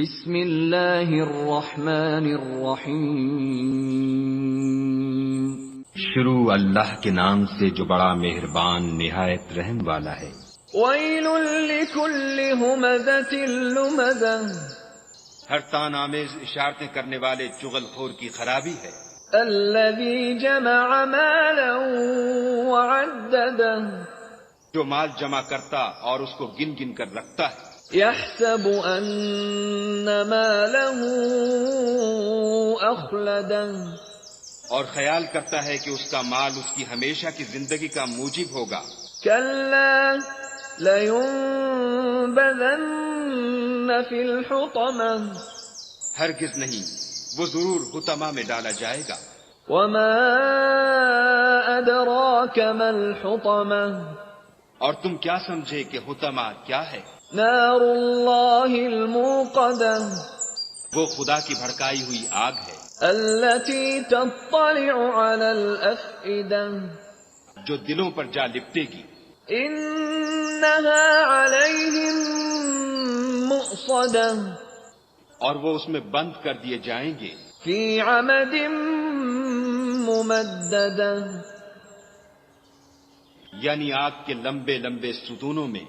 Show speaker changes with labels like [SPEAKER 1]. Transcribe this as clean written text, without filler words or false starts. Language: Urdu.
[SPEAKER 1] بسم اللہ الرحمن الرحیم۔
[SPEAKER 2] شروع اللہ کے نام سے جو بڑا مہربان نہایت رحم والا ہے۔
[SPEAKER 1] ویل لکل ہمزۃ لمزہ،
[SPEAKER 2] ہر تان آمیز اشارتیں کرنے والے چغل خور کی خرابی ہے۔
[SPEAKER 1] الذی جمع مالا وعددہ،
[SPEAKER 2] جو مال جمع کرتا اور اس کو گن گن کر رکھتا ہے۔
[SPEAKER 1] یحسب ان مالہ اخلدہ،
[SPEAKER 2] اور خیال کرتا ہے کہ اس کا مال اس کی ہمیشہ کی زندگی کا موجب ہوگا۔
[SPEAKER 1] کلا لینبذن فی الحطمہ،
[SPEAKER 2] ہرگز نہیں، وہ ضرور حطمہ میں ڈالا جائے گا۔
[SPEAKER 1] وما ادراک ما الحطمہ،
[SPEAKER 2] اور تم کیا سمجھے کہ حطمہ کیا ہے؟
[SPEAKER 1] نار اللہ الموقدہ،
[SPEAKER 2] وہ خدا کی بھڑکائی ہوئی آگ ہے،
[SPEAKER 1] التي تطلع على الافئدہ،
[SPEAKER 2] جو دلوں پر جا لپٹے گی۔
[SPEAKER 1] انها علیہم مؤصدہ،
[SPEAKER 2] اور وہ اس میں بند کر دیے جائیں گے۔
[SPEAKER 1] فی عمد ممددہ،
[SPEAKER 2] یعنی آگ کے لمبے لمبے ستونوں میں۔